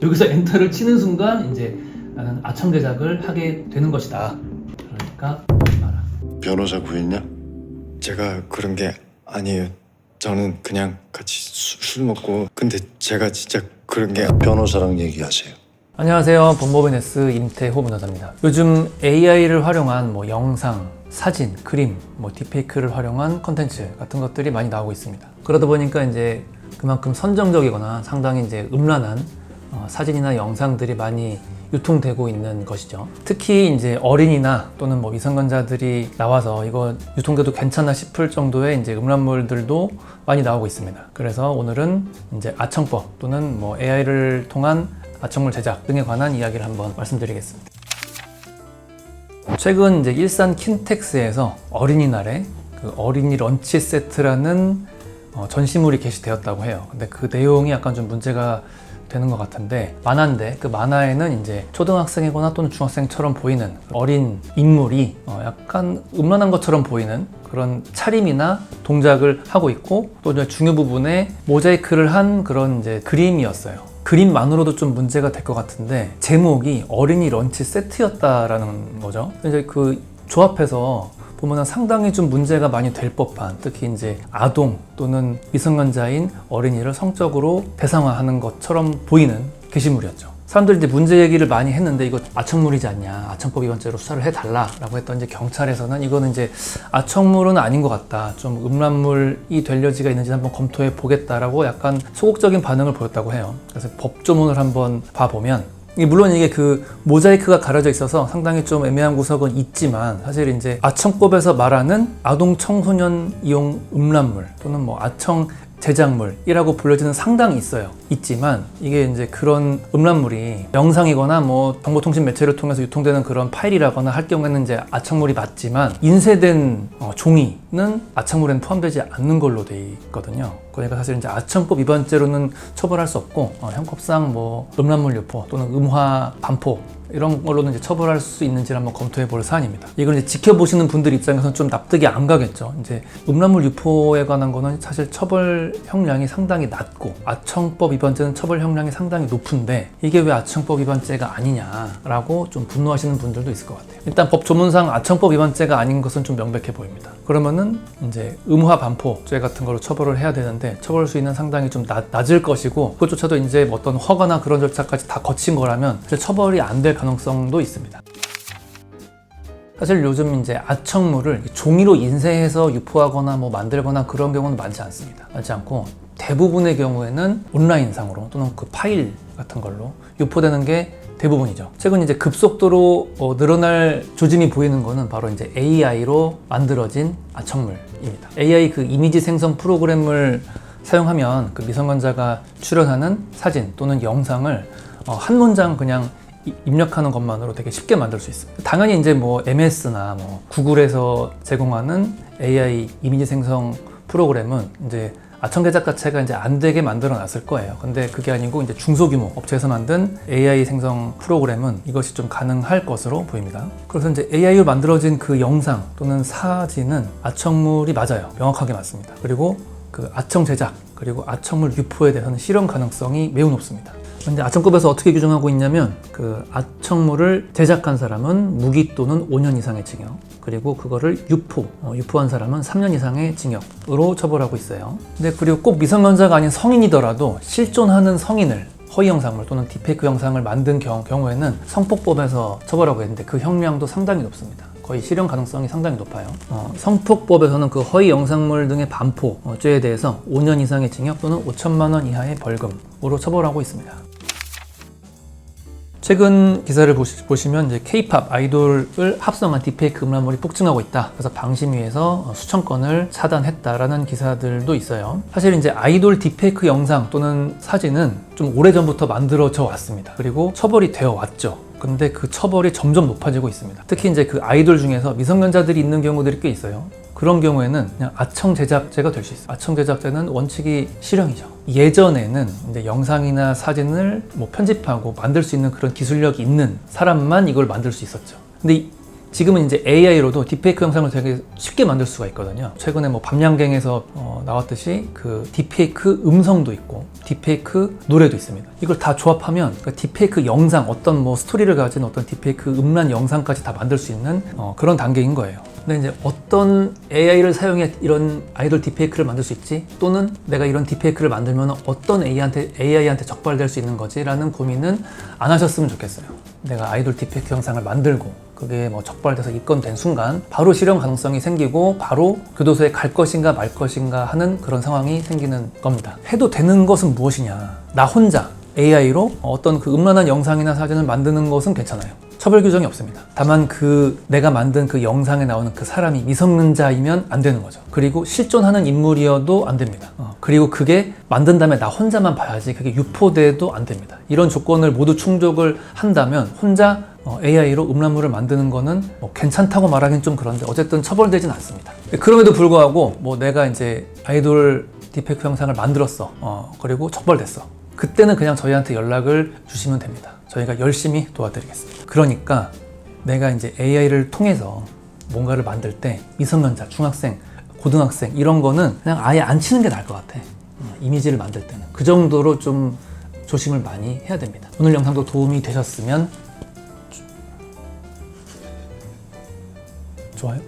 여기서 엔터를 치는 순간 이제 나는 아청 제작을 하게 되는 것이다. 그러니까 하지 마라. 변호사 구했냐? 제가 그런 게 아니에요. 저는 그냥 같이 술 먹고. 근데 제가 진짜 그런 게. 변호사랑 얘기하세요. 안녕하세요. 법무법인 S 임태호 변호사입니다. 요즘 AI를 활용한 뭐 영상, 사진, 그림, 뭐 딥페이크를 활용한 컨텐츠 같은 것들이 많이 나오고 있습니다. 그러다 보니까 이제 그만큼 선정적이거나 상당히 이제 음란한 사진이나 영상들이 많이 유통되고 있는 것이죠. 특히 이제 어린이나 또는 뭐 미성년자들이 나와서 이거 유통돼도 괜찮나 싶을 정도의 이제 음란물들도 많이 나오고 있습니다. 그래서 오늘은 이제 아청법 또는 뭐 AI를 통한 아청물 제작 등에 관한 이야기를 한번 말씀드리겠습니다. 최근 이제 일산 킨텍스에서 어린이날에 그 어린이 런치 세트라는 전시물이 게시되었다고 해요. 근데 그 내용이 약간 좀 문제가 되는 것 같은데, 만화인데 그 만화에는 이제 초등학생이거나 또는 중학생처럼 보이는 어린 인물이 약간 음란한 것처럼 보이는 그런 차림이나 동작을 하고 있고, 또 이제 중요 부분에 모자이크를 한 그런 이제 그림이었어요. 그림만으로도 좀 문제가 될 것 같은데 제목이 어린이 런치 세트였다라는 거죠. 이제 그 조합해서 보면 상당히 좀 문제가 많이 될 법한, 특히 이제 아동 또는 미성년자인 어린이를 성적으로 대상화하는 것처럼 보이는 게시물이었죠. 사람들이 이제 문제 얘기를 많이 했는데 이거 아청물이지 않냐, 아청법 위반죄로 수사를 해달라라고 했던 이제 경찰에서는 이거는 이제 아청물은 아닌 것 같다, 좀 음란물이 될 여지가 있는지 한번 검토해 보겠다라고 약간 소극적인 반응을 보였다고 해요. 그래서 법조문을 한번 봐보면, 물론 이게 그 모자이크가 가려져 있어서 상당히 좀 애매한 구석은 있지만, 사실 이제 아청법에서 말하는 아동 청소년 이용 음란물 또는 뭐 아청 제작물이라고 불려지는 상당히 있지만, 이게 이제 그런 음란물이 영상이거나 뭐 정보통신 매체를 통해서 유통되는 그런 파일이라거나 할 경우에는 이제 아청물이 맞지만, 인쇄된 종이는 아청물에는 포함되지 않는 걸로 돼 있거든요. 그러니까 사실 이제 아청법 위반죄로는 처벌할 수 없고, 형법상 뭐 음란물 유포 또는 음화 반포 이런 걸로는 이제 처벌할 수 있는지를 한번 검토해 볼 사안입니다. 이걸 이제 지켜보시는 분들 입장에서는 좀 납득이 안 가겠죠. 이제 음란물 유포에 관한 거는 사실 처벌 형량이 상당히 낮고, 아청법 위반죄는 처벌 형량이 상당히 높은데 이게 왜 아청법 위반죄가 아니냐라고 좀 분노하시는 분들도 있을 것 같아요. 일단 법 조문상 아청법 위반죄가 아닌 것은 좀 명백해 보입니다. 그러면은 이제 음화 반포죄 같은 걸로 처벌을 해야 되는데, 처벌 수위는 상당히 좀 낮을 것이고, 그것조차도 이제 뭐 어떤 허가나 그런 절차까지 다 거친 거라면 처벌이 안 될 가능성도 있습니다. 사실 요즘 이제 아청물을 종이로 인쇄해서 유포하거나 뭐 만들거나 그런 경우는 많지 않습니다. 많지 않고, 대부분의 경우에는 온라인상으로 또는 그 파일 같은 걸로 유포되는 게 대부분이죠. 최근 이제 급속도로 늘어날 조짐이 보이는 거는 바로 이제 AI로 만들어진 아청물입니다. AI 그 이미지 생성 프로그램을 사용하면 그 미성년자가 출연하는 사진 또는 영상을 한 문장 그냥 입력하는 것만으로 되게 쉽게 만들 수 있습니다. 당연히 이제 뭐 MS나 뭐 구글에서 제공하는 AI 이미지 생성 프로그램은 이제 아청 제작 자체가 이제 안 되게 만들어 놨을 거예요. 근데 그게 아니고 이제 중소규모 업체에서 만든 AI 생성 프로그램은 이것이 좀 가능할 것으로 보입니다. 그래서 이제 AI로 만들어진 그 영상 또는 사진은 아청물이 맞아요. 명확하게 맞습니다. 그리고 그 아청 제작 그리고 아청물 유포에 대해서는 실현 가능성이 매우 높습니다. 근데 아청법에서 어떻게 규정하고 있냐면, 그 아청물을 제작한 사람은 무기 또는 5년 이상의 징역, 그리고 그거를 유포한 사람은 3년 이상의 징역으로 처벌하고 있어요. 근데 그리고 꼭 미성년자가 아닌 성인이더라도 실존하는 성인을 허위 영상물 또는 딥페이크 영상을 만든 경우에는 성폭법에서 처벌하고 있는데 그 형량도 상당히 높습니다. 거의 실현 가능성이 상당히 높아요. 성폭법에서는 그 허위 영상물 등의 반포죄에 대해서 5년 이상의 징역 또는 5천만 원 이하의 벌금으로 처벌하고 있습니다. 최근 기사를 보시면 이제 K-팝 아이돌을 합성한 딥페이크 음란물이 폭증하고 있다. 그래서 방심위에서 수천 건을 차단했다라는 기사들도 있어요. 사실 이제 아이돌 딥페이크 영상 또는 사진은 좀 오래전부터 만들어져 왔습니다. 그리고 처벌이 되어 왔죠. 근데 그 처벌이 점점 높아지고 있습니다. 특히 이제 그 아이돌 중에서 미성년자들이 있는 경우들이 꽤 있어요. 그런 경우에는 그냥 아청 제작죄가 될 수 있어요. 아청 제작죄는 원칙이 실형이죠. 예전에는 이제 영상이나 사진을 뭐 편집하고 만들 수 있는 그런 기술력이 있는 사람만 이걸 만들 수 있었죠. 근데 지금은 이제 AI로도 딥페이크 영상을 되게 쉽게 만들 수가 있거든요. 최근에 뭐 밤양갱에서 나왔듯이 그 딥페이크 음성도 있고 딥페이크 노래도 있습니다. 이걸 다 조합하면 그 딥페이크 영상, 어떤 뭐 스토리를 가진 어떤 딥페이크 음란 영상까지 다 만들 수 있는 그런 단계인 거예요. 근데 이제 어떤 AI를 사용해 이런 아이돌 딥페이크를 만들 수 있지? 또는 내가 이런 딥페이크를 만들면 어떤 AI한테 적발될 수 있는 거지? 라는 고민은 안 하셨으면 좋겠어요. 내가 아이돌 딥페이크 영상을 만들고 그게 뭐 적발돼서 입건된 순간 바로 실현 가능성이 생기고 바로 교도소에 갈 것인가 말 것인가 하는 그런 상황이 생기는 겁니다. 해도 되는 것은 무엇이냐? 나 혼자 AI로 어떤 그 음란한 영상이나 사진을 만드는 것은 괜찮아요. 처벌 규정이 없습니다. 다만 내가 만든 그 영상에 나오는 그 사람이 미성년자이면 안 되는 거죠. 그리고 실존하는 인물이어도 안 됩니다. 그리고 그게 만든 다음에 나 혼자만 봐야지 그게 유포돼도 안 됩니다. 이런 조건을 모두 충족을 한다면 혼자 AI로 음란물을 만드는 거는 뭐 괜찮다고 말하긴 좀 그런데 어쨌든 처벌되진 않습니다. 그럼에도 불구하고 뭐 내가 이제 아이돌 딥페이크 영상을 만들었어. 그리고 처벌됐어. 그때는 그냥 저희한테 연락을 주시면 됩니다. 저희가 열심히 도와드리겠습니다. 그러니까 내가 이제 AI를 통해서 뭔가를 만들 때 미성년자, 중학생, 고등학생 이런 거는 그냥 아예 안 치는 게 나을 것 같아. 이미지를 만들 때는. 그 정도로 좀 조심을 많이 해야 됩니다. 오늘 영상도 도움이 되셨으면 좋아요.